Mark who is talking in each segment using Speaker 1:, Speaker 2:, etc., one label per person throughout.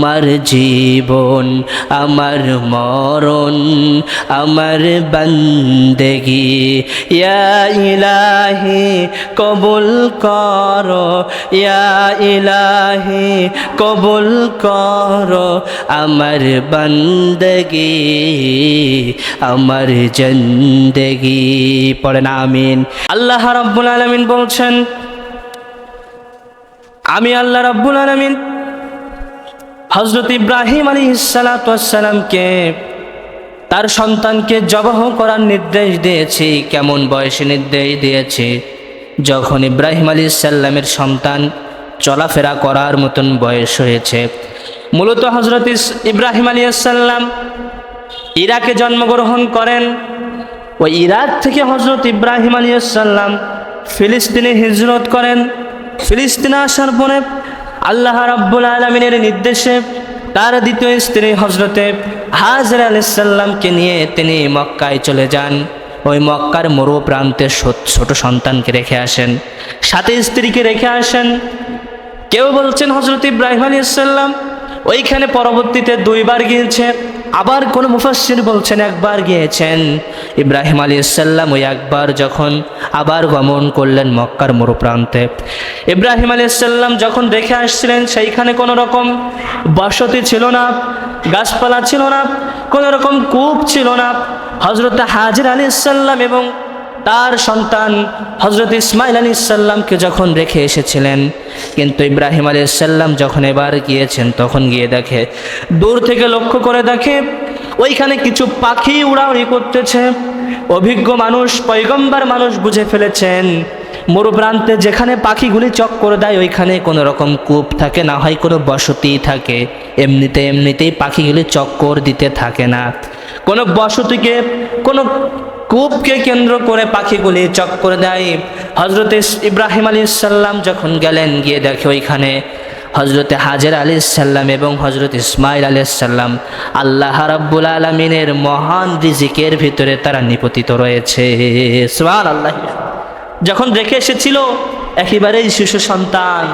Speaker 1: আমার জীবন আমার মরণ আমার বন্দেগি ইয়া ইলাহি কবুল কর ইয়া ইলাহি কবুল কর আমার বন্দেগি আমার জিন্দেগি। পড়েন আমিন। আল্লাহ রাব্বুল আলামিন বলছেন, আমি আল্লাহ রাব্বুল আলামিন হযরত ইব্রাহিম আলাইহিসসালামকে তার সন্তানকে জবাহ করার নির্দেশ দিয়েছি। কেমন বয়সে নির্দেশ দিয়েছি? যখন ইব্রাহিম আলাইহিসসালামের সন্তান চলাফেরা করার মতন বয়স হয়েছে। মূলত হযরত ইব্রাহিম আলাইহিসসালাম ইরাকে জন্মগ্রহণ করেন। ওই ইরাক থেকে হযরত ইব্রাহিম আলাইহিসসালাম ফিলিস্তিনে হিজরত করেন। ফিলিস্তিনে আসার পরে আল্লাহ রাব্বুল আলামিনের নির্দেশে তার দ্বিতীয় স্ত্রী হযরতে হাজরা আলাইহিস সালামকে নিয়ে তিনি মক্কায় চলে যান। ওই মক্কার মরু প্রান্তে ছোট সন্তানকে রেখে আসেন, সাথে স্ত্রীকে রেখে আসেন। কেউ বলছেন হযরত ইব্রাহিম আলাইহিস সালাম ওইখানে পরবর্তীতে দুইবার গিয়েছে, আবার কোন মুফাসসির বলছেন একবার গিয়েছেন। ইব্রাহিম আলাইহিস সালাম ওই একবার যখন আবার গমন করলেন মক্কার মরুপ্রান্তে, ইব্রাহিম আলাইহিস সালাম যখন রেখে আসছিলেন সেইখানে কোনো রকম বসতি ছিল না, গাছপালা ছিল না, কোনো রকম কূপ ছিল না। হযরত হাজরা আলাইহিস সালাম এবং তার সন্তান হযরত ইসমাইল আলাইহিস সালামকে যখন রেখে এসেছিলেন, কিন্তু ইব্রাহিম আলাইহিস সালাম যখন এবার গিয়েছেন তখন গিয়ে দেখে, দূর থেকে লক্ষ্য করে দেখে ওইখানে কিছু পাখি উড়াউড়ি করতেছে। অভিজ্ঞ মানুষ, পয়গম্বর মানুষ বুঝে ফেলেছেন মরুপ্রান্তে যেখানে পাখিগুলি চক্কর দেয় ওইখানে কোনো রকম কূপ থাকে না, হয় কোনো বসতি থাকে। এমনিতেই পাখিগুলি চক্কর দিতে থাকে না। কোনো বসতিকে, কোনো কূপকে কেন্দ্র করে পাখিগুলি চক্কর দেয়। হযরত ইব্রাহিম আলাইহিস সালাম যখন গেলেন, গিয়ে দেখে ওইখানে হযরত হাজরা আলাইহিস সালাম এবং হযরত ইসমাইল আলাইহিস সালাম আল্লাহ রাব্বুল আলামিনের মহান রিজিকের ভিতরে তারা নিপতিত রয়েছে। সুবহানাল্লাহ। যখন রেখে এসেছিল একেবারেই শিশু সন্তান,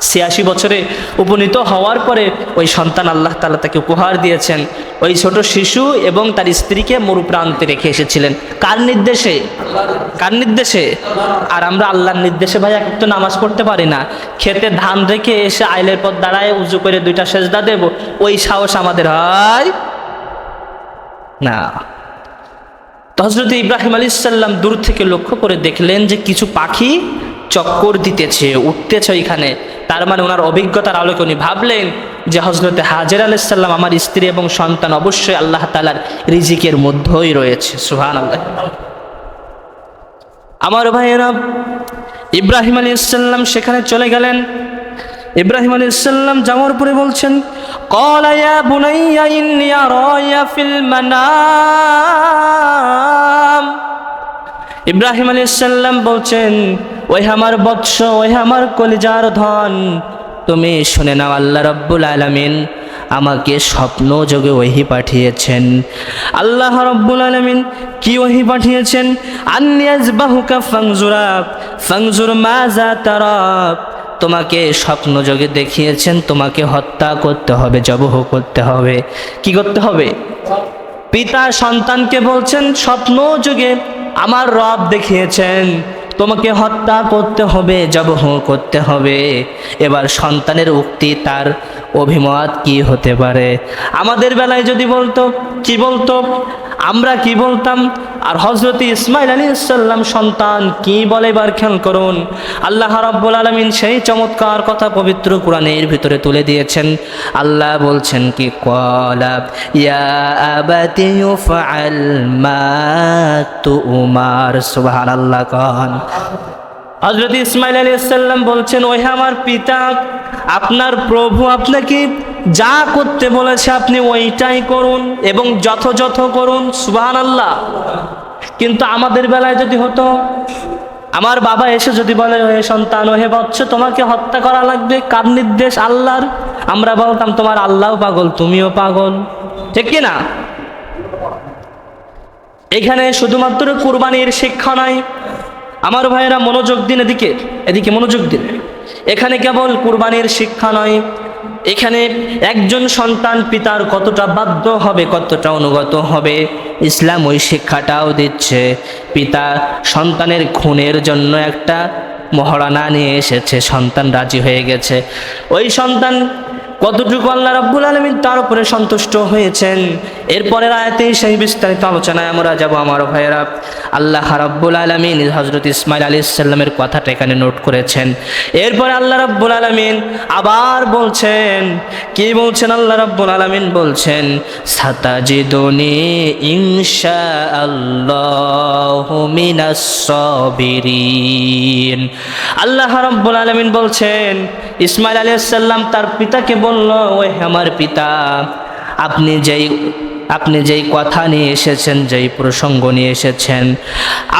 Speaker 1: ৮৬ বছরে উপনীত হওয়ার পরে ওই সন্তান আল্লাহ তাআলা তাকে উপহার দিয়েছেন। ওই ছোট শিশু এবং তার স্ত্রীকে মরুপ্রান্তে রেখে এসেছিলেন। কার নির্দেশে? কার নির্দেশে? আর আমরা আল্লাহর নির্দেশে ভাই এক তো নামাজ পড়তে পারি না, খেতে ধান রেখে এসে আইলের পর দাঁড়ায় উজু করে 2টা সেজদা দেব, ওই সাহস আমাদের হয় না। হযরত ইব্রাহিম আলাইহিস সালাম দূর থেকে লক্ষ্য করে দেখলেন যে কিছু পাখি চক্কর দিতেছে, উঠতেছে ওইখানে। তার মানে ওনার অভিজ্ঞতার আলোকে উনি ভাবলেন যে হযরত হাজরা আলাইহিস সালাম আমার স্ত্রী এবং সন্তান অবশ্যই আল্লাহ তাআলার রিজিকের মধ্যেই রয়েছে। সুবহানাল্লাহ। আমার ভাইয়েরা, ইব্রাহিম আলাইহিস সালাম সেখানে চলে গেলেন। ইব্রাহিম আলাইহিস সালাম যাওয়ার পরে বলছেন, ক্বালা ইয়া বুনাইয়া ইন্নী আরায়া ফিল মানাম। ইব্রাহিম আলাইহিস সালাম বলছেন, ওই আমার বৎস, ওই আমার কলিজার ধন, তুমি শুনে নাও, আল্লাহ রাব্বুল আলামিন আমাকে স্বপ্ন যোগে ওহী পাঠিয়েছেন। আল্লাহ রাব্বুল আলামিন কি ওহী পাঠিয়েছেন? আন্নী আযবাহুকা ফানজুর মাযা তারা। তোমাকে স্বপ্ন যোগে দেখিয়েছেন তোমাকে হত্যা করতে হবে, জবহ করতে হবে। কি করতে হবে? পিতা সন্তানকে বলছেন স্বপ্ন যোগে আমার রব দেখিয়েছেন তোমাকে হত্যা করতে হবে, জবহ করতে হবে। এবার সন্তানের উক্তি, তার অভিমত কি হতে পারে? আমাদের বেলায় যদি বলতো, কি বলতো? আমরা কি বলতাম? আর হযরত ইসমাইল আলাইহিস সালাম সন্তান কি বলে এবার খেয়াল করুন। আল্লাহ রাব্বুল আলামিন সেই চমৎকার কথা পবিত্র কোরআনের ভিতরে তুলে দিয়েছেন। আল্লাহ বলছেন কি, ক্বালা ইয়া আবাতি ইফআল মা তুমার। সুবহানাল্লাহ। কান হযরত ইসমাইল আলাইহিস সালাম বলছেন, ওহে আমার পিতা, আপনার প্রভু আপনাকে যা করতে বলেছে আপনি ওইটাই করুন এবং যথাযথ করুন। সুবহানাল্লাহ। কিন্তু আমাদের বেলায় যদি হতো, আমার বাবা এসে যদি বলে, ওহে সন্তান, ওহে বৎস, তোমাকে হত্যা করা লাগবে, কার নির্দেশ? আল্লাহর। আমরা বলতাম তোমার আল্লাহও পাগল, তুমিও পাগল। ঠিক কি না? এখানে শুধুমাত্র কুরবানির শিক্ষা নাই। আমার ভাইয়েরা মনোযোগ দিন, এদিকে মনোযোগ দিন। এখানে কেবল কুরবানির শিক্ষা নয়, এখানে একজন সন্তান পিতার কতটা বাধ্য হবে, কতটা অনুগত হবে, ইসলাম ওই শিক্ষাটাও দিচ্ছে। পিতা সন্তানের খুনের জন্য একটা মহারণা নিয়ে এসেছে, সন্তান রাজি হয়ে গেছে। ওই সন্তান কতটুকু আল্লাহ রাব্বুল আলামিন তার উপরে সন্তুষ্ট হয়েছেন, এরপরের আয়াতে সেই বিস্তারিত আলোচনায় আমরা যাব। আমার ভাইয়েরা, আল্লাহ রাব্বুল আলামিন হযরত ইসমাঈল আলাইহিস সালামের কথাটা এখানে নোট করেছেন। এরপরে আল্লাহ রাব্বুল আলামিন আবার বলছেন, কি বলছেন? আল্লাহ রাব্বুল আলামিন বলছেন, সাতাজিদুনি ইনশাআল্লাহু মিনাস সাবিরিন। আল্লাহ রাব্বুল আলামিন বলছেন, ইসমাঈল আলাইহিস সালাম তার পিতাকে বলল, ওই আমার পিতা, আপনি যেই কথা নিয়ে এসেছেন, যেই প্রসঙ্গ নিয়ে এসেছেন,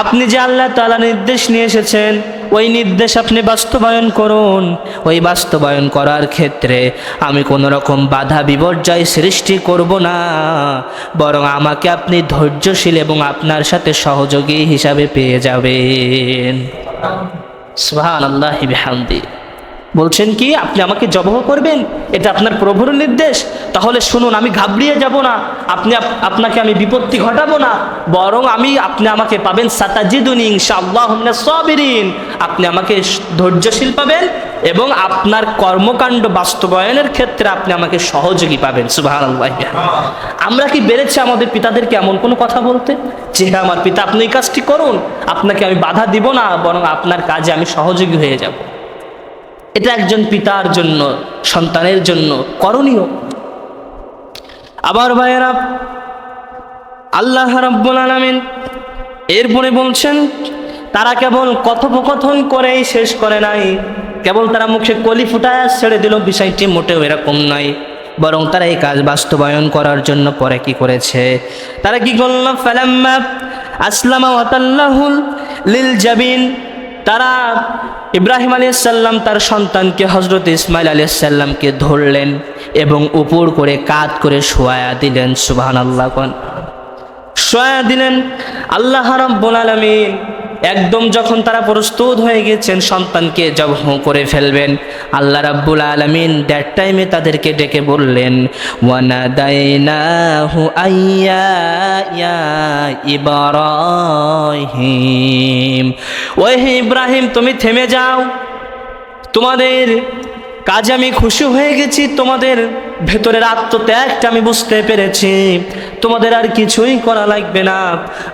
Speaker 1: আপনি যে আল্লাহ তাআলা নির্দেশ নিয়ে এসেছেন, ওই নির্দেশ আপনি বাস্তবায়ন করুন। ওই বাস্তবায়ন করার ক্ষেত্রে আমি কোনো রকম বাধা বিপর্যয় সৃষ্টি করব না, বরং আমাকে আপনি ধৈর্যশীল এবং আপনার সাথে সহযোগী হিসাবে পেয়ে যাবেন। সুবহানাল্লাহি বিহামদি। বলছেন কি, আপনি আমাকে জবাহ করবেন, এটা আপনার প্রভুর নির্দেশ। তাহলে শুনুন, আমি ঘাবড়িয়ে যাব না, আপনাকে আমি বিপত্তি ঘটাবো না, বরং আপনি আমাকে পাবেন সাতাজিদুনি ইনশাআল্লাহু মিনাস সাবিরিন। আপনি আমাকে ধৈর্যশীল পাবেন এবং আপনার কর্মকাণ্ড বাস্তবায়নের ক্ষেত্রে আপনি আমাকে সহযোগী পাবেন। সুবহানাল্লাহ। আমরা কি বেড়েছি আমাদের পিতাদেরকে এমন কোনো কথা বলতে যে, হ্যাঁ আমার পিতা আপনি এই কাজটি করুন, আপনাকে আমি বাধা দিব না, বরং আপনার কাজে আমি সহযোগী হয়ে যাব? এটা একজন পিতার জন্য, সন্তানের জন্য করণীয়। আবার ভাইয়েরা, আল্লাহ রাব্বুল আলামিন এরপরে বলছেন, তারা কেবল কথোপকথন করেই শেষ করে নাই, কেবল তারা মুখে কলি ফুটায় ছেড়ে দিল, বিষয়টি মোটেও এরকম নয়, বরং তারা এই কাজ বাস্তবায়ন করার জন্য পরে কি করেছে? তারা কি করল? ফালাম্মা আসলামা ওয়া তাল্লাহু লিল জাবিন। তারা ইব্রাহিম আলাইহিস সালাম তার সন্তানকে হযরত ইসমাঈল আলাইহিস সালামকে ধরলেন এবং উপর করে কাঁধ করে শোয়া দিলেন। সুবহানাল্লাহ। শোয়া দিলেন। আল্লাহ রাব্বুল আলামিন একদম যখন তারা প্রস্তুত হয়ে গেছেন সন্তানকে জবাহ করে ফেলবেন, আল্লাহ রাব্বুল আলামিন দ্যাট টাইমে তাদেরকে ডেকে বললেন, ওয়ানাদাইনাহু আইয়া ইয়া ইব্রাহিম। ওহে ইব্রাহিম, তুমি থেমে যাও, তোমাদের কাজে আমি খুশি হয়ে গেছি, তোমাদের ভেতরের আত্মত্যাগটা আমি বুঝতে পেরেছি, তোমাদের আর কিছুই করা লাগবে না।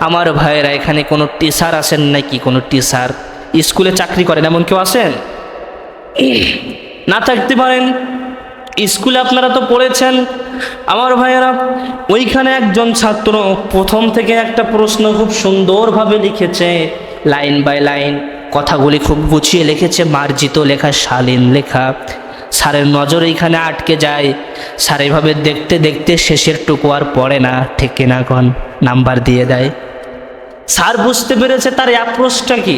Speaker 1: আমার ভাইয়েরা, এখানে কোনো টিচার আছেন নাকি? কোনো টিচার স্কুলে চাকরি করেন এমন কেউ আছেন? না থাকতে পারেন, স্কুলে আপনারা তো পড়েছেন। আমার ভাইয়েরা, ওইখানে একজন ছাত্র প্রথম থেকে একটা প্রশ্ন খুব সুন্দরভাবে লিখেছে, লাইন বাই লাইন, কথাগুলি খুব গুছিয়ে লিখেছে, মার্জিত লেখা, শালীন লেখা। স্যারের নজর এইখানে আটকে যায়। স্যার এইভাবে দেখতে দেখতে শেষের টুকু আর পড়ে না, ঠিক কিনা কোন? নাম্বার দিয়ে দেয়। স্যার বুঝতে পেরেছে তার অ্যাপ্রোচটা কি,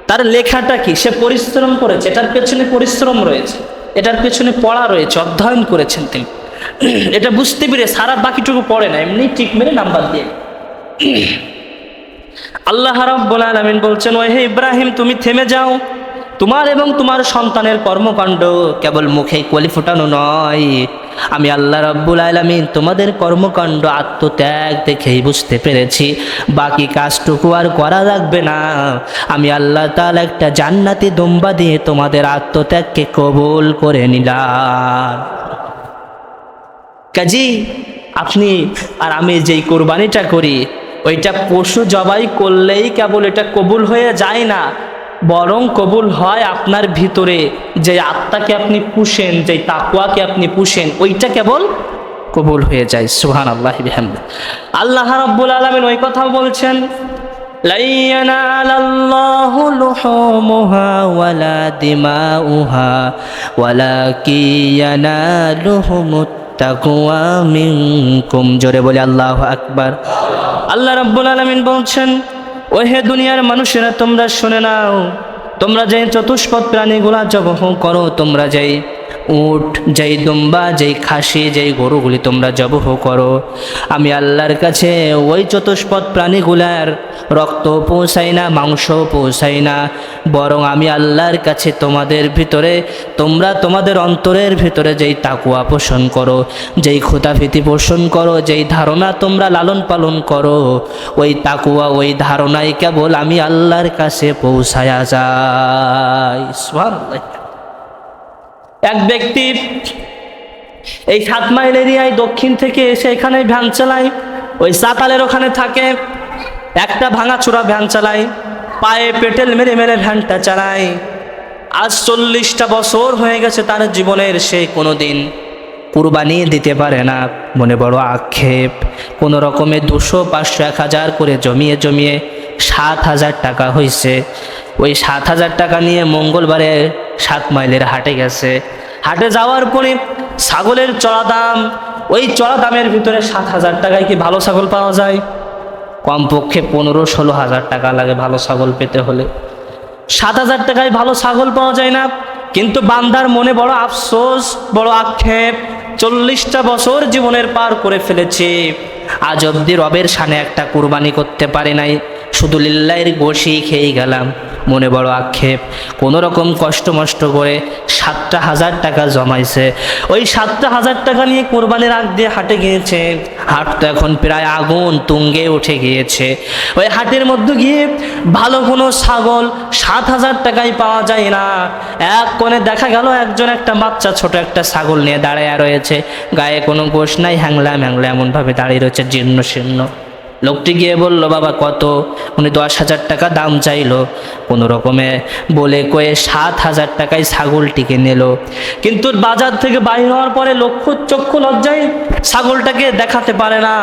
Speaker 1: তার লেখাটা কি, সে পরিশ্রম করেছে, এটার পেছনে পরিশ্রম রয়েছে, এটার পেছনে পড়া রয়েছে, অধ্যয়ন করেছেন তিনি। এটা বুঝতে পেরে সারা বাকিটুকু পড়ে না, এমনি ঠিক মেরে নাম্বার দিয়ে। আল্লাহ রাব্বুল আলামিন বলছেন, ওহে ইব্রাহিম, তুমি থেমে যাও, তোমার এবং তোমার সন্তানের কর্মকাণ্ড কেবল মুখেই কলি ফোটানো নয়, আমি আল্লাহ রাব্বুল আলামিন তোমাদের কর্মকাণ্ড আত্মত্যাগ দেখেই বুঝতে পেরেছি, বাকি কাজটুকু আর করা লাগবে না। আমি আল্লাহ তাআলা একটা জান্নাতি দুম্বা দিয়ে তোমাদের আত্মত্যাগকে কবুল করে নিলাম। কাজী আপনি আর আমি যেই কোরবানিটা করি, ওইটা পশু জবাই করলেই কেবল এটা কবুল হয়ে যায় না, বরং কবুল হয় আপনার ভিতরে যে আত্মাকে আপনি পুষেন, যে তাকওয়াকে আপনি পুষেন, ওইটা কেবল কবুল হয়ে যায়। সুবহানাল্লাহি বিহামদিহি। আল্লাহ রাব্বুল আলামিন ওই কথা বলছেন, লা ইয়ানালাল্লাহু লুহুমুহা ওয়ালা দিমাউহা ওয়ালাকিন ইয়ানালুহুমুত তাকওয়া মিনকুম। জোরে বলে আল্লাহু আকবার। আল্লাহ রাব্বুল আলামিন বলছেন, ওহে দুনিয়ার মানুষেরা, তোমরা শুনে নাও, তোমরা যে চতুষ্পদ প্রাণীগুলা জবাহ করো, তোমরা যেই উট, যেই দুম্বা, যেই খাসি, যেই গরুগুলি তোমরা জবহ করো, আমি আল্লাহর কাছে ওই চতুষ্পদ প্রাণীগুলার রক্ত পৌঁছাই না, মাংস পৌঁছাই না, বরং আমি আল্লাহর কাছে তোমাদের ভিতরে, তোমরা তোমাদের অন্তরের ভিতরে যেই তাকুয়া পোষণ করো, যেই খুঁতাফিতি পোষণ করো, যেই ধারণা তোমরা লালন পালন করো, ওই তাকুয়া, ওই ধারণাই কেবল আমি আল্লাহর কাছে পৌঁছায়া যায়। সুবহানাল্লাহ। এক ব্যক্তি এই 7 মাইল এরিয়ায় দক্ষিণ থেকে এসে এখানে ভ্যান চালায়, ওই চাতালের ওখানে থাকে, একটা ভাঙাচোরা ভ্যান চালায়, পায়ে পেটেল মেরে মেরে ভ্যানটা চালায়। আজ 40টা বছর হয়ে গেছে তার জীবনের, সে কোনোদিন কুরবানি দিতে পারে না। মনে বড় আক্ষেপ। কোনো রকমে 200, 500, 1000 করে জমিয়ে জমিয়ে 7000 টাকা হয়েছে। ওই 7000 টাকা নিয়ে মঙ্গলবারে 7 মাইলের হাটে গেছে। হাটে যাওয়ার পরে ছাগলের চড়া দাম, ওই চড়া দামের ভিতরে 7000 টাকায় কি ভালো ছাগল পাওয়া যায়? কমপক্ষে 15-16 হাজার টাকা লাগে ভালো ছাগল পেতে হলে। 7000 টাকায় ভালো ছাগল পাওয়া যায় না। কিন্তু বান্দার মনে বড় আফসোস, বড় আক্ষেপ, 40টা বছর জীবনের পার করে ফেলেছে, আজ অব্দি রবের শানে একটা কুরবানি করতে পারে নাই, শুধু লিল্লাহির গোশি খেয়ে গেলাম। মনে বড় আক্ষেপ। কোনো রকম কষ্ট মষ্ট করে 7000 টাকা জমাইছে। ওই 7000 টাকা নিয়ে কোরবানির আগ দিয়ে হাটে গিয়েছে। হাট তো এখন প্রায় আগুন তুঙ্গে উঠে গিয়েছে। ওই হাটের মধ্যে গিয়ে ভালো কোনো ছাগল 7000 টাকায় পাওয়া যায় না। এক কোণে দেখা গেল একজন একটা বাচ্চা ছোট একটা ছাগল নিয়ে দাঁড়ায় রয়েছে, গায়ে কোনো গোশ নাই, হ্যাংলা ম্যাংলা এমনভাবে দাঁড়িয়ে রয়েছে, জীর্ণ শীর্ণ। লোকটি গিয়ে বলল, বাবা কত? উনি 10,000 টাকা দাম চাইলো। কোনো রকমে বলে কয়ে 7000 টাকায় ছাগলটিকে নিল। কিন্তু বাজার থেকে বাইর হওয়ার পরে চক্ষু লজ্জায় ছাগলটাকে দেখাতে পারে না।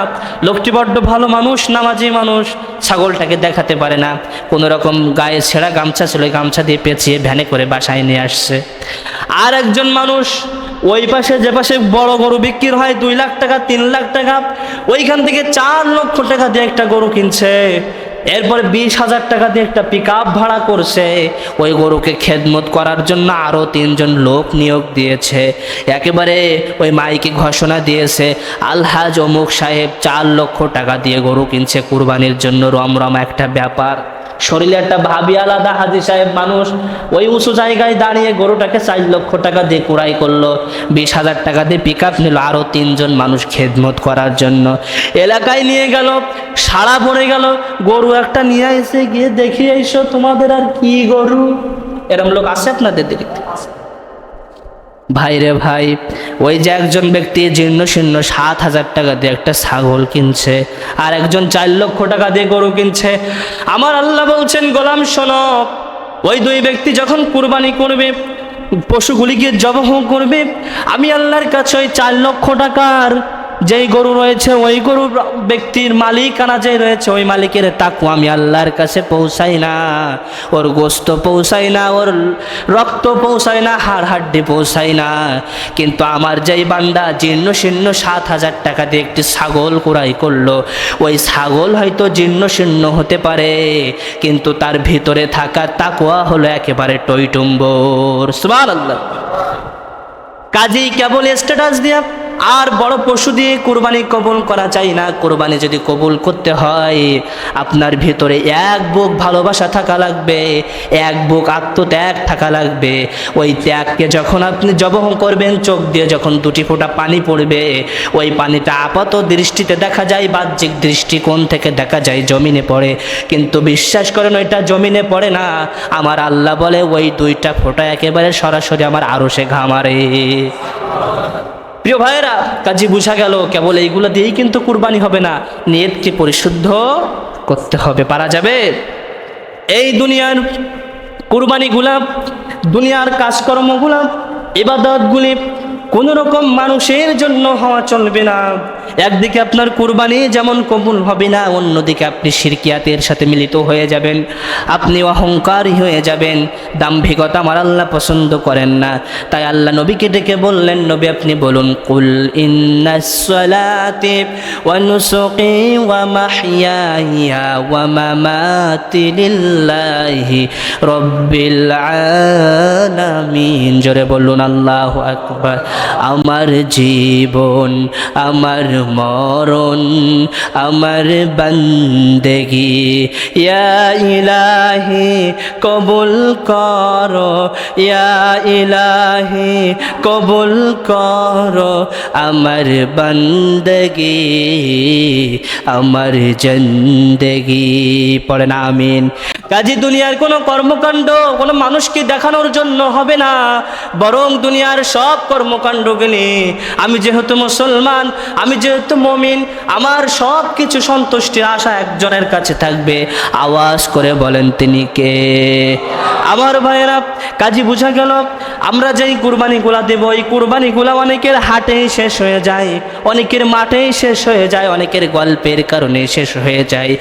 Speaker 1: লোকটি বড্ড ভালো মানুষ, নামাজি মানুষ, ছাগলটাকে দেখাতে পারে না। কোনো রকম গায়ে ছেঁড়া গামছা ছিল, গামছা দিয়ে পেঁচিয়ে ভ্যানে করে বাসায় নিয়ে আসছে। আর একজন মানুষ ওই পাশে, যে পাশে বড় গরু বিক্রি হয় 2 লাখ টাকা, 3 লাখ টাকা, ওইখান থেকে 4 লক্ষ টাকা দিয়ে একটা গরু কিনছে। এরপরে 20,000 টাকা দিয়ে একটা পিকআপ ভাড়া করছে। ওই গরুকে খেদমত করার জন্য আরও 3 জন লোক নিয়োগ দিয়েছে। একেবারে ওই মাইকে ঘোষণা দিয়েছে, আলহাজ অমুক সাহেব 4 লক্ষ টাকা দিয়ে গরু কিনছে কুরবানির জন্য। রমরম একটা ব্যাপার। শরীরে একটা ভাবি আলাদা। হাজি সাহেব মানুষ, ওই উঁচু জায়গায় দাঁড়িয়ে গরুটাকে 4 লক্ষ টাকা দিয়ে কুড়াই করলো। 20,000 টাকা দিয়ে পিকআপ নিল আরও 3 জন মানুষ খেদমত করার জন্য। এলাকায় নিয়ে গেল, সারা পড়ে গেল। গরু একটা নিয়ে এসে গিয়ে দেখিয়ে এসো, তোমাদের আর কি গরু? এরম লোক আছে আপনাদের দিকে? ভাই রে ভাই, ওই যে একজন ব্যক্তি জীর্ণ শীর্ণ 7000 টাকা দিয়ে একটা ছাগল কিনছে, আর একজন 4 লক্ষ টাকা দিয়ে গরু কিনছে। আমার আল্লাহ বলছেন, গোলাম শোনো, ওই 2 ব্যক্তি যখন কুরবানি করবে, পশুগুলিকে জবহ করবে, আমি আল্লাহর কাছে ওই 4 লক্ষ টাকার যেই গরু রয়েছে, ওই গরু ব্যক্তির মালিকানা যে রয়েছে, ওই মালিকের তাকওয়া আমি আল্লাহর কাছে পৌঁছাই না। ওর গোস্ত পৌঁছাই না, ওর রক্ত পৌঁছায় না, হাড় হাড্ডি পৌঁছায় না। কিন্তু আমার যেই বান্দা জীর্ণ শীর্ণ 7000 টাকা দিয়ে একটি ছাগল কুড়াই করলো, ওই ছাগল হয়তো জীর্ণ শীর্ণ হতে পারে, কিন্তু তার ভিতরে থাকা তাকওয়া হলো একেবারে টইটুম্বর। সুবহানাল্লাহ। কাজেই কেবল স্ট্যাটাস দিয়া আর বড় পশু দিয়ে কুরবানি কবুল করা যায় না। কুরবানি যদি কবুল করতে হয়, আপনার ভিতরে এক বুক ভালোবাসা থাকা লাগবে, এক বুক আত্মত্যাগ থাকা লাগবে। ওই ত্যাগকে যখন আপনি জবহ করবেন, চোখ দিয়ে যখন 2টি ফোঁটা পানি পড়বে, ওই পানিটা আপাত দৃষ্টিতে দেখা যায়, বাহ্যিক দৃষ্টিকোণ থেকে দেখা যায় জমিনে পড়ে, কিন্তু বিশ্বাস করেন ওইটা জমিনে পড়ে না। আমার আল্লাহ বলে, ওই 2টা ফোঁটা একেবারে সরাসরি আমার আরশে ঘামারে। প্রিয় ভাইয়েরা, কাজী বুঝা গেল কেবল এইগুলো দিয়েই কিন্তু কুরবানি হবে না, নিয়তকে পরিশুদ্ধ করতে হবে। পারা যাবে? এই দুনিয়ার কুরবানিগুলা, দুনিয়ার কাজকর্মগুলা, ইবাদতগুলি কোনো রকম মানুষের জন্য হওয়া চলবে না। একদিকে আপনার কুরবানি যেমন কবুল হবে না, অন্যদিকে আপনি শিরকিয়াতের সাথে মিলিত হয়ে যাবেন, আপনি অহংকারী হয়ে যাবেন। দাম্ভিকতা আমার আল্লাহ পছন্দ করেন না। তাই আল্লাহ নবীকে ডেকে বললেন, নবী আপনি বলুন, কুল ইন্নাস সালাতি ওয়া নুসুকি ওয়া মাহইয়ায়া ওয়া মামাতি লিল্লাহি রাব্বিল আলামিন। জোরে বলুন আল্লাহু আকবার। আমার জীবন, আমার মরণ, আমার বান্দেগি ইয়া ইলাহি কবুল করো, ইয়া ইলাহি কবুল করো আমার বান্দেগি, আমার জিন্দেগি। পড়েন আমিন। কাজী দুনিয়ার কোনো কর্মকাণ্ড কোনো মানুষকে দেখানোর জন্য হবে না, বরং দুনিয়ার সব কর্মকাণ্ডগুলি আমি যেহেতু মুসলমান, আমি যেহেতু মুমিন, আমার সব কিছু সন্তুষ্টির আশা একজনের কাছে থাকবে। আওয়াজ করে বলেন তিনি কে? আমার ভাইয়েরা, কাজী বোঝা গেল আমরা যেই কুরবানিগুলা দেব, এই কুরবানিগুলা অনেকের হাটেই শেষ হয়ে যায়, অনেকের মাঠেই শেষ হয়ে যায়, অনেকের গল্পের কারণে শেষ হয়ে যায়।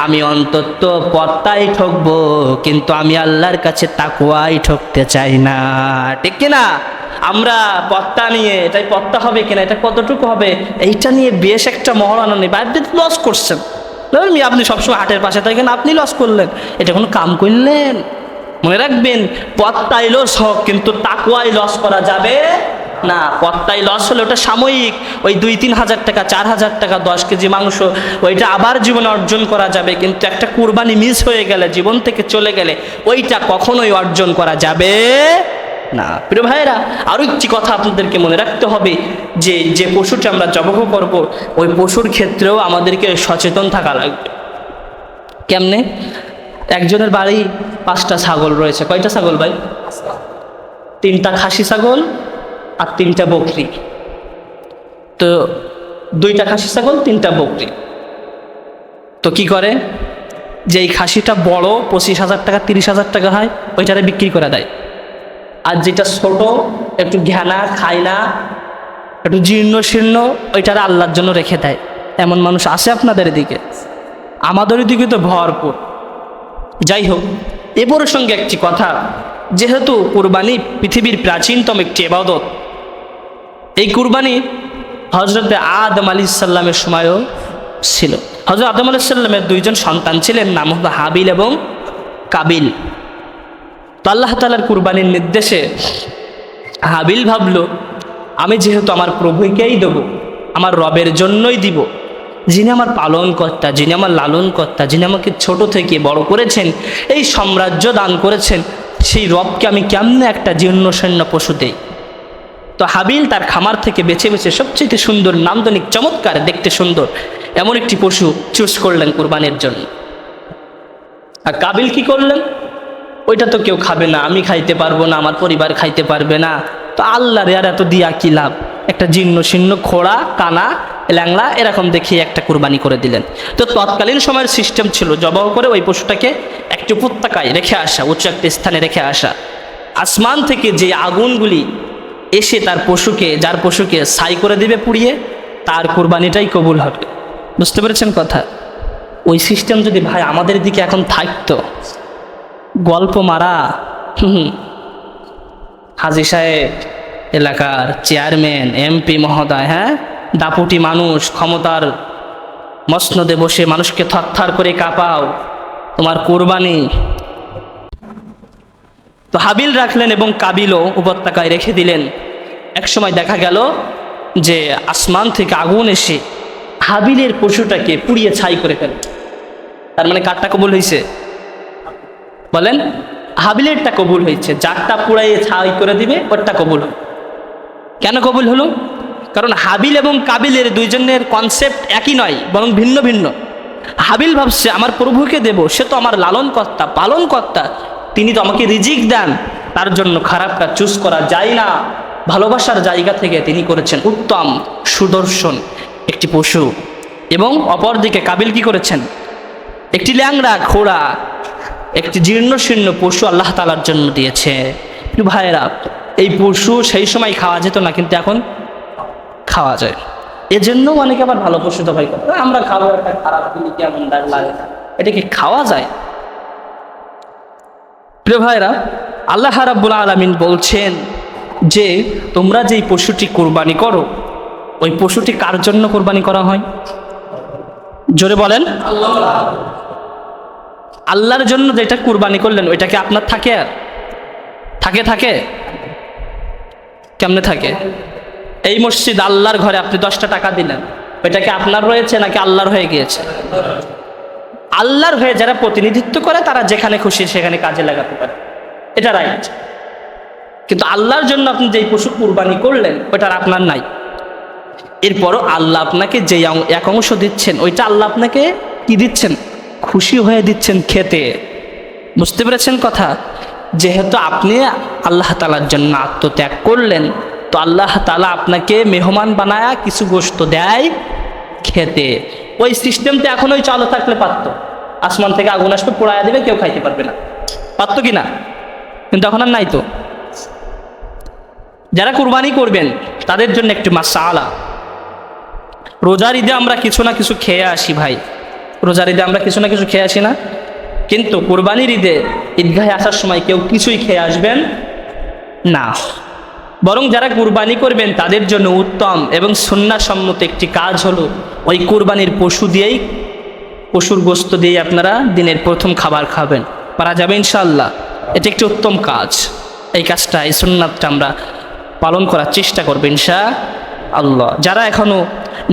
Speaker 1: আমি অন্তত পত্তাই ঠকবো, কিন্তু আমি আল্লাহর কাছে তাকওয়াই ঠকতে চাই না। ঠিক কিনা? আমরা পত্তা নিয়ে, এটাই পত্তা হবে কিনা, এটা কতটুকু হবে, এইটা নিয়ে বেশ একটা মহড়ানো নেই। আপনি লস করছেন, আপনি সবসময় হাটের পাশে থাকেন, আপনি লস করলেন, এটা কোনো কাম করলেন? মনে রাখবেন, পত্তাই লস হোক, কিন্তু তাকওয়াই লস করা যাবে না। পত্তাই লস হলে ওটা সাময়িক, ওই 2-3 হাজার টাকা, 4 হাজার টাকা, 10 কেজি মাংস, ওইটা আবার জীবনে অর্জন করা যাবে। কিন্তু একটা কুরবানি মিস হয়ে গেলে, জীবন থেকে চলে গেলে, ওইটা কখনোই অর্জন করা যাবে না। প্রিয় ভাইয়েরা, আরও একটি কথা আপনাদেরকে মনে রাখতে হবে, যে যে পশুটি আমরা জবাহ করব, ওই পশুর ক্ষেত্রেও আমাদেরকে সচেতন থাকা লাগবে। কেমনে? একজনের বাড়ি 5টা ছাগল রয়েছে। কয়টা ছাগল ভাই? 3টা খাসি ছাগল আর 3টা বকরি। তো 2টা খাসি ছাগল, 3টা বকরি। তো কি করে, যে এই খাসিটা বড় 25,000 টাকা 30,000 টাকা হয়, ওইটারে বিক্রি করে দেয়। আর যেটা ছোট, একটু ঘ্যানা খায় না, একটু জীর্ণ শীর্ণ, ওইটারে আল্লাহর জন্য রেখে দেয়। এমন মানুষ আছে আপনাদের এদিকে? আমাদের এদিকে তো ভরপুর। যাই হোক, এর সঙ্গে একটি কথা, যেহেতু কুরবানি পৃথিবীর প্রাচীনতম একটি ইবাদত, এই কুরবানি হযরতে আদম আলাইহিস সালামের সময়ও ছিল। হযরত আদম আলাইহিস সালামের 2জন সন্তান ছিলেন, নাম হলো হাবিল এবং কাবিল। তো আল্লাহ তাআলার কুরবানির নির্দেশে হাবিল ভাবলো, আমি যেহেতু আমার প্রভুকেই দেব, আমার রবের জন্যই দিব, যিনি আমার পালনকর্তা, যিনি আমার লালনকর্তা, যিনি আমাকে ছোট থেকে বড় করেছেন, এই সাম্রাজ্য দান করেছেন, সেই রবকে আমি কেমনে একটা জীর্ণ শীর্ণ পশু দেই। তো হাবিল তার খামার থেকে বেছে বেছে সবচেয়ে সুন্দর, নান্দনিক, চমৎকার, দেখতে সুন্দর এমন একটি পশু চুজ করলেন কুরবানির জন্য। আর কাবিল কি করলেন? ওইটা তো কেউ খাবে না, আমি খাইতে পারবো না, আমার পরিবার খাইতে পারবে না, তো আল্লাহর আর এত দিয়া কি লাভ, একটা জীর্ণ শীর্ণ খোড়া কানা ল্যাংলা এরকম দেখিয়ে একটা কুরবানি করে দিলেন। তো তৎকালীন সময়ের সিস্টেম ছিল, জবাহ করে ওই পশুটাকে একটি উপত্যকায় রেখে আসা, উচ্চ একটা স্থানে রেখে আসা। আসমান থেকে যে আগুনগুলি এসে তার পশুকে, যার পশুকে ছাই করে দিবে পুড়িয়ে, তার কুরবানিটাই কবুল হবে। বুঝতে পেরেছেন কথা? ওই সিস্টেম যদি ভাই আমাদের দিকে এখন থাকতো, গল্প মারা হাজী সাহেব, এলাকার চেয়ারম্যান, এমপি মহোদয়, হ্যাঁ, দাপুটি মানুষ, ক্ষমতার মসনদে বসে মানুষকে থরথর করে কাঁপাও, তোমার কুরবানি। তো হাবিল রাখলেন এবং কাবিলও উপত্যকায় রেখে দিলেন। একসময় দেখা গেল যে আসমান থেকে আগুন এসে হাবিলের পশুটাকে পুড়িয়ে ছাই করে ফেল। তার মানে কারটা কবুল হয়েছে? বলেন, হাবিলেরটা কবুল হয়েছে, যারটা পুড়াইয়ে ছাই করে দিবে ওরটা কবুল। কেন কবুল হলো? কারণ হাবিল এবং কাবিলের 2জনের কনসেপ্ট একই নয়, বরং ভিন্ন ভিন্ন। হাবিল ভাবছে আমার প্রভুকে দেব, সে তো আমার লালনকর্তা, পালনকর্তা, তিনি তো আমাকে রিজিক দেন, তার জন্য খারাপটা চুজ করা যায় না। ভালোবাসার জায়গা থেকে তিনি করেছেন উত্তম সুদর্শন একটি পশু। এবং অপরদিকে কাবিল কি করেছেন? একটি ল্যাংড়া খোড়া, একটি জীর্ণ শীর্ণ পশু আল্লাহ তাআলার জন্য দিয়েছে। ভাইয়েরা, এই পশু সেই সময় খাওয়া যেত না, কিন্তু এখন খাওয়া যায়। এজন্য অনেকে আবার ভালো পশু জবাই করে, আমরা খাবো, একটা খারাপ দিলি কেমন দাগ লাগে, এটা কি খাওয়া যায়? প্রিয় ভাইরা, আল্লাহ রাব্বুল আলামিন বলছেন যে তোমরা যেই পশুটি কুরবানি করো, ওই পশুটি কার জন্য কুরবানি করা হয়? জোরে বলেন। আল্লাহর জন্য যেটা কুরবানি করলেন ওইটা কি আপনার থাকে? আর থাকে কেমনে থাকে? এই মসজিদ আল্লাহর ঘরে আপনি 10টা টাকা দিলেন, ওইটা কি আপনার রয়েছে নাকি আল্লাহর হয়ে গিয়েছে? আল্লাহর হয়ে যারা প্রতিনিধিত্ব করে তারা যেখানে খুশি সেখানে কাজে লাগাতে পারে, এটা রাইট। কিন্তু আল্লাহর জন্য আপনি যেই পশু কুরবানি করলেন ওইটা আপনার নাই। এরপরও আল্লাহ আপনাকে যেই এক অংশ দিচ্ছেন ওইটা আল্লাহ আপনাকে কি দিচ্ছেন? খুশি হয়ে দিচ্ছেন খেতে। বুঝতে পেরেছেন কথা? যেহেতু আপনি আল্লাহ তাআলার জন্য আত্মত্যাগ করলেন, তো আল্লাহ তাআলা আপনাকে মেহমান বানায়া কিছু গোশত দেয় খেতে। ওই সিস্টেমটা এখন ওই চালু থাকলে পারত, আসমান থেকে আগুন আসবে, পোড়ায়া দিবে, কেউ খাইতে পারবে না, পারত কি না? কিন্তু এখন আর নাই। তো যারা কুরবানি করবেন তাদের জন্য একটি মাসআলা, রোজার ঈদে আমরা কিছু না কিছু খেয়ে আসি ভাই, রোজার ঈদে আমরা কিছু না কিছু খেয়ে আসি না? কিন্তু কুরবানির ঈদে ঈদগাহে আসার সময় কেউ কিছুই খেয়ে আসবেন না। বরং যারা কুরবানি করবেন তাদের জন্য উত্তম এবং সুন্নাহসম্মত একটি কাজ হলো ওই কুরবানির পশু দিয়েই, পশুর গোশত দিয়েই আপনারা দিনের প্রথম খাবার খাবেন। পারা যাবে ইনশাআল্লাহ? এটা একটি উত্তম কাজ। এই কাজটা, এই সুন্নাতটা আমরা পালন করার চেষ্টা করব ইনশাআল্লাহ। যারা এখনও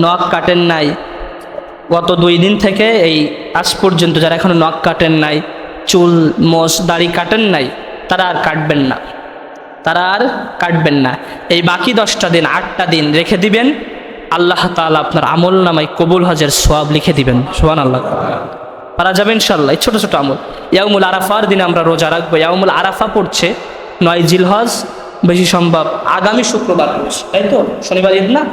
Speaker 1: নখ কাটেন নাই, গত 2 দিন থেকে এই আজ পর্যন্ত যারা এখনও নখ কাটেন নাই, চুল মোছ দাড়ি কাটেন নাই, তারা আর কাটবেন না, তারা আর কাটবেন না। এই বাকি 10টা দিন, 8টা দিন রেখে দিবেন, আল্লাহ তাআলা আপনার আমল নামায় কবুল হজের সওয়াব লিখে দিবেন। সুবহানাল্লাহ। পারা যাবে ইনশাআল্লাহ? এই ছোট ছোট আমল। ইয়াউমুল আরাফার দিনে আমরা রোজা রাখবো। ইয়াউমুল আরাফা পড়ছে 9 জিলহজ, বেশি সম্ভব আগামী শুক্রবার, তাই তো? শনিবার ঈদ না,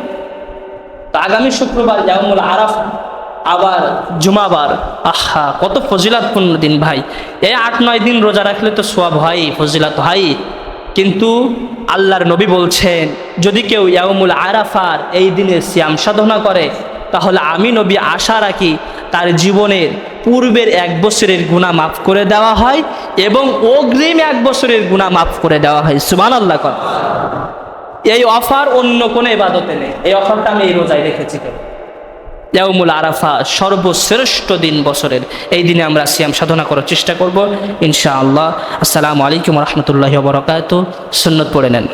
Speaker 1: তো আগামী শুক্রবার ইয়াউমুল আরাফা, আবার জুমাবার। আহা, কত ফজিলাতপূর্ণ দিন ভাই! এই 8-9 দিন রোজা রাখলে তো সওয়াব হয়, ফজিলাত হয়। কিন্তু আল্লাহর নবী বলছেন যদি কেউ ইয়াউমুল আরাফার এই দিনে সিয়াম সাধনা করে, তাহলে আমি নবী আশা রাখি তার জীবনের পূর্বের 1 বছরের গুনাহ মাফ করে দেওয়া হয় এবং অগ্রিম 1 বছরের গুনাহ মাফ করে দেওয়া হয়। সুবহানাল্লাহ। এই অফার অন্য কোনো ইবাদতে নেই, এই অফারটা আমি এই রোজায় রেখেছি। ইয়াউমুল আরাফা সর্বশ্রেষ্ঠ দিন বছরের, এই দিনে আমরা সিয়াম সাধনা করার চেষ্টা করব ইনশাআল্লাহ। আসসালামু আলাইকুম ওয়া রাহমাতুল্লাহি ওয়া বারাকাতুহু। সুন্নত পড়ে নেন।